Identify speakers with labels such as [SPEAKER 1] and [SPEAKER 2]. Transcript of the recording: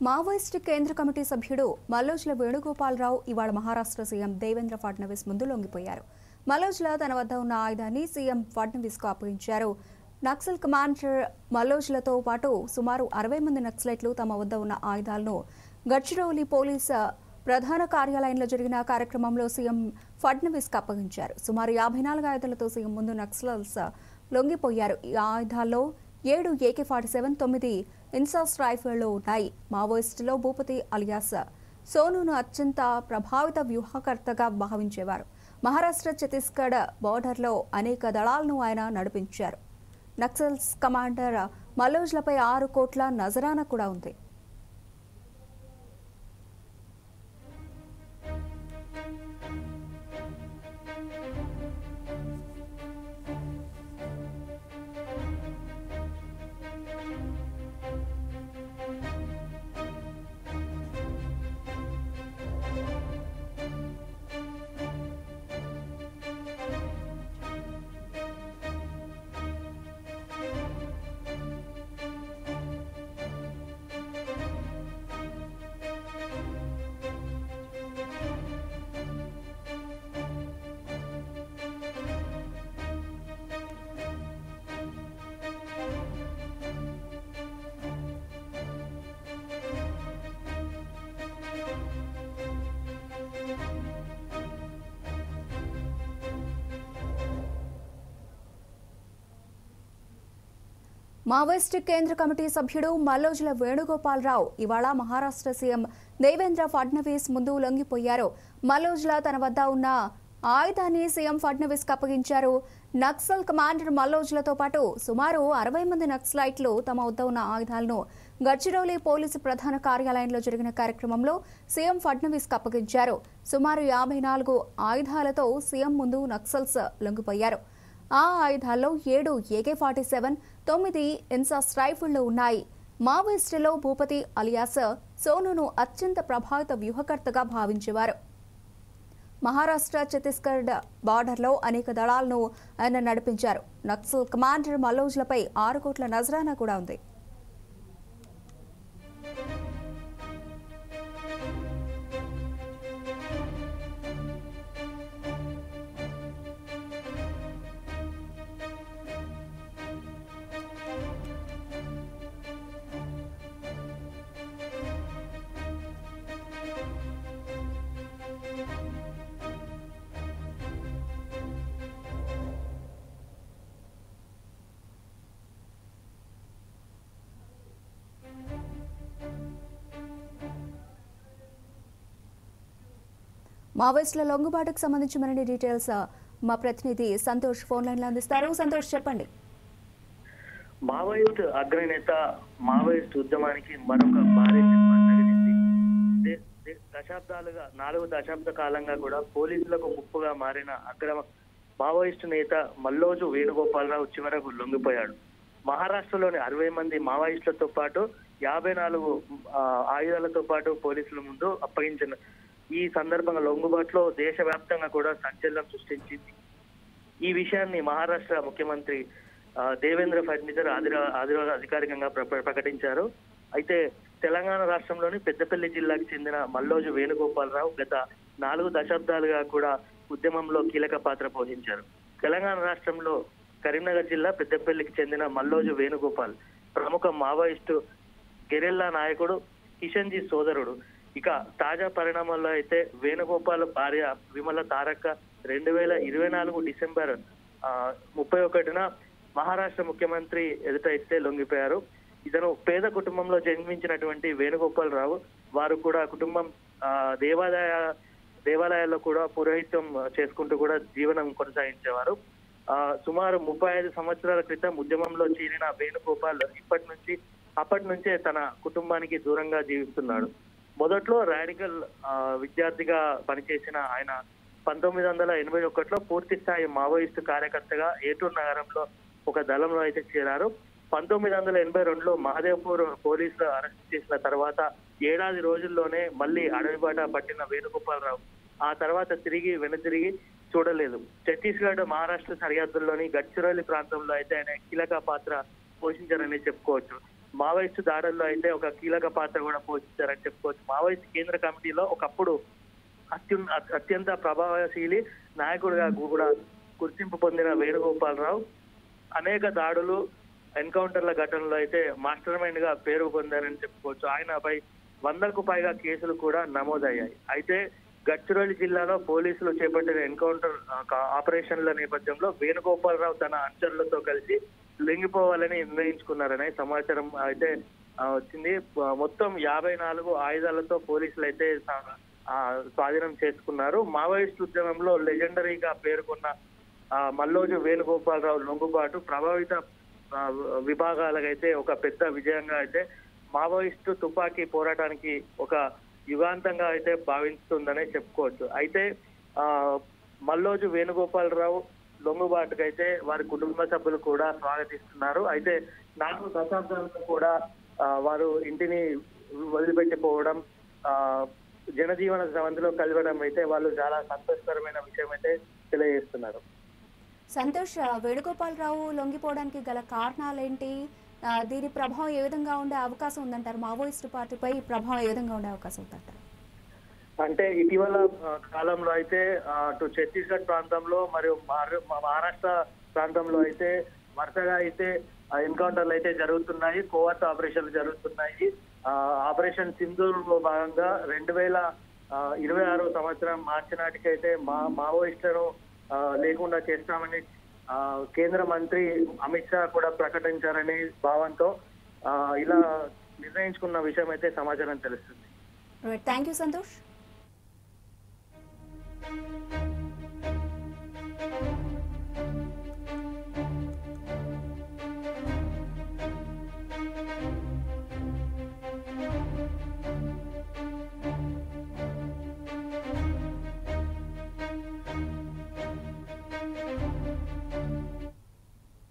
[SPEAKER 1] Maoist కేంద్ర committee సభ్యుడు మల్లోజ్ల వేణుగోపాలరావు ఇవాళ మహారాష్ట్ర సీఎం దేవేంద్ర ఫడ్నవీస్ ముందు లొంగిపోయారు. మల్లోజ్ల తన వద్ద ఉన్న ఆయుధాన్ని సీఎం ఫడ్నవీస్కు అప్పగించారు. నక్సల్ కమాండర్ మల్లోజ్లతో పాటు సుమారు 60 మంది నక్సలైట్లు తమ వద్ద ఉన్న ఆయుధాలను గడ్చిరోలి పోలీసు ప్రధాన కార్యాలయంలో జరిగిన కార్యక్రమంలో సీఎం ఫడ్నవీస్కు అప్పగించారు. సుమారు 54 ఆయుధాలతో సీఎం ముందు నక్సలర్స్ లొంగిపోయారు. ఈ ఆయుధాల్లో 7 AK-47, 9 ఇన్సాస్ రైఫళ్లు ఉన్నాయి. మావోయిస్టులో భూపతి అలియాస్ సోనును అత్యంత ప్రభావిత వ్యూహకర్తగా భావించేవారు. మహారాష్ట్ర ఛత్తీస్గఢ్ బోర్డర్లో అనేక దళాలను ఆయన నడిపించారు. నక్సల్స్ కమాండర్ మల్లోజ్లపై 6 కోట్ల నజరానా కూడా ఉంది. మావోయిస్ట్ కేంద్ర కమిటీ సభ్యుడు మల్లోజ్ల వేణుగోపాలరావు ఇవాళ మహారాష్ట్ర సీఎం దేవేంద్ర ఫడ్నవీస్ ముందు లొంగిపోయారు. మల్లోజ్ల తన వద్ద ఉన్న ఆయుధాన్ని సీఎం ఫడ్నవీస్కు అప్పగించారు. నక్సల్ కమాండర్ మల్లోజ్లతో పాటు సుమారు 60 మంది నక్సలైట్లు తమ వద్ద ఉన్న ఆయుధాలను గడ్చిరోలి పోలీసు ప్రధాన కార్యాలయంలో జరిగిన కార్యక్రమంలో సీఎం ఫడ్నవీస్కు అప్పగించారు. సుమారు 54 ఆయుధాలతో సీఎం ముందు నక్సల్స్ లొంగిపోయారు. ఆ ఆయుధాల్లో 7 AK-47, 9 ఇన్సాస్ రైఫళ్లు ఉన్నాయి. మావోయిస్టులో భూపతి అలియాస్ సోనును అత్యంత ప్రభావిత వ్యూహకర్తగా భావించేవారు. మహారాష్ట్ర ఛత్తీస్గఢ్ బార్డర్లో అనేక దళాలను ఆయన నడిపించారు. నక్సల్ కమాండర్ మల్లోజ్లపై 6 కోట్ల నజరానా కూడా ఉంది. మావోయిస్టుల లొంగుబాటుకు సంబంధించి మరిన్ని డీటెయిల్స్ మా ప్రతినిధి సంతోష్ ఫోన్ లైన్ లో అందిస్తారు. సంతోష్, చెప్పండి.
[SPEAKER 2] మావోయిస్ట్ అగ్రనేత మావోయిస్ట్ ఉద్యమానికి మరొక భారీ దశాబ్దాలుగా 4 దశాబ్ద కాలంగా కూడా పోలీసులకు ముప్పుగా మారిన అగ్ర మావోయిస్టు నేత మల్లోజు వేణుగోపాలరావు చివరకు లొంగిపోయాడు. మహారాష్ట్రలోని 60 మంది మావోయిస్టులతో పాటు 54 ఆయుధాలతో పాటు పోలీసుల ముందు అప్పగించిన ఈ సందర్భంగా లొంగుబాటులో దేశవ్యాప్తంగా కూడా సంచలనం సృష్టించింది. ఈ విషయాన్ని మహారాష్ట్ర ముఖ్యమంత్రి దేవేంద్ర ఫడ్నవీస్ ఆదివారం అధికారికంగా ప్రకటించారు. అయితే తెలంగాణ రాష్ట్రంలోని పెద్దపల్లి జిల్లాకు చెందిన మల్లోజు వేణుగోపాలరావు గత 4 దశాబ్దాలుగా కూడా ఉద్యమంలో కీలక పాత్ర పోషించారు. తెలంగాణ రాష్ట్రంలో కరీంనగర్ జిల్లా పెద్దపల్లికి చెందిన మల్లోజు వేణుగోపాల్ ప్రముఖ మావోయిస్టు గెరిల్లా నాయకుడు కిషన్జీ సోదరుడు. ఇక తాజా పరిణామాల్లో అయితే వేణుగోపాల్ భార్య విమల తారక 2024 డిసెంబర్ 31న మహారాష్ట్ర ముఖ్యమంత్రి ఎదుట అయితే లొంగిపోయారు. ఇతను పేద కుటుంబంలో జన్మించినటువంటి వేణుగోపాలరావు వారు కూడా కుటుంబం దేవాలయాల్లో కూడా పురోహిత్యం చేసుకుంటూ కూడా జీవనం కొనసాగించేవారు. సుమారు 35 సంవత్సరాల క్రితం ఉద్యమంలో చేరిన వేణుగోపాల్ అప్పటి నుంచే తన కుటుంబానికి దూరంగా జీవిస్తున్నాడు. మొదట్లో రాడికల్ విద్యార్థిగా పనిచేసిన ఆయన 1981లో పూర్తి స్థాయి మావోయిస్టు కార్యకర్తగా ఏటూరు నగరంలో ఒక దళంలో అయితే చేరారు. 1982లో మహదేవ్పూర్ పోలీసులు అరెస్ట్ చేసిన తర్వాత 7 రోజుల్లోనే మళ్ళీ అడవిబాట పట్టిన వేణుగోపాలరావు ఆ తర్వాత వెనుతిరిగి చూడలేదు. ఛత్తీస్గఢ్ మహారాష్ట్ర సరిహద్దుల్లోని గడ్చిరోలి ప్రాంతంలో అయితే ఆయన కీలక పాత్ర పోషించారని చెప్పుకోవచ్చు. మావోయిస్టు దాడుల్లో అయితే ఒక కీలక పాత్ర కూడా పోషించారని చెప్పుకోవచ్చు. మావోయిస్ట్ కేంద్ర కమిటీలో ఒకప్పుడు అత్యంత ప్రభావశీలి నాయకుడిగా కూడా గుర్తింపు పొందిన వేణుగోపాలరావు అనేక దాడులు, ఎన్కౌంటర్ల ఘటనలో అయితే మాస్టర్ మైండ్ గా పేరు పొందారని చెప్పుకోవచ్చు. ఆయనపై 100కు పైగా కేసులు కూడా నమోదయ్యాయి. అయితే గడ్చిరోలి జిల్లాలో పోలీసులు చేపట్టిన ఎన్కౌంటర్ ఆపరేషన్ల నేపథ్యంలో వేణుగోపాలరావు తన అనుచరులతో కలిసి లొంగిపోవాలని నిర్ణయించుకున్నారనే సమాచారం అయితే వచ్చింది. మొత్తం 54 ఆయుధాలతో పోలీసులు అయితే స్వాధీనం చేసుకున్నారు. మావోయిస్ట్ ఉద్యమంలో లెజెండరీగా పేర్కొన్న మల్లోజు వేణుగోపాలరావు లొంగుబాటు ప్రభావిత విభాగాలకైతే ఒక పెద్ద విజయంగా అయితే మావోయిస్టు తుపాకీ పోరాటానికి ఒక యుగాంతంగా అయితే భావిస్తుందనే చెప్పుకోవచ్చు. అయితే మల్లోజు వేణుగోపాలరావు లొంగుబాటుకైతే వారి కుటుంబ సభ్యులు కూడా స్వాగతిస్తున్నారు. అయితే 4 దశాబ్దాలకు కూడా వారు ఇంటిని వదిలిపెట్టిపోవడం, జనజీవన సమంతిలో కలవడం అయితే వాళ్ళు చాలా సంతోషకరమైన విషయం అయితే తెలియజేస్తున్నారు.
[SPEAKER 1] సంతోష్, వేణుగోపాలరావు లొంగిపోవడానికి గల కారణాలేంటి? దీని ప్రభావం ఏ విధంగా ఉండే అవకాశం ఉందంటారు? మావోయిస్టు పార్టీపై ప్రభావం ఏ విధంగా ఉండే అవకాశం ఉందంటారు?
[SPEAKER 2] అంటే ఇటీవల కాలంలో అయితే అటు ఛత్తీస్గఢ్ ప్రాంతంలో మరియు మహారాష్ట్ర ప్రాంతంలో అయితే వరుసగా అయితే ఎన్కౌంటర్లు అయితే జరుగుతున్నాయి, కోవర్ట్ ఆపరేషన్లు జరుగుతున్నాయి. ఆపరేషన్ సింధూర్ లో భాగంగా 2026 సంవత్సరం మార్చి నాటికైతే మావోయిస్టులను లేకుండా చేస్తామని కేంద్ర మంత్రి అమిత్ షా కూడా ప్రకటించారనే భావంతో ఇలా నిర్ణయించుకున్న విషయం అయితే సమాచారం తెలుస్తుంది.
[SPEAKER 1] Thank you Santosh.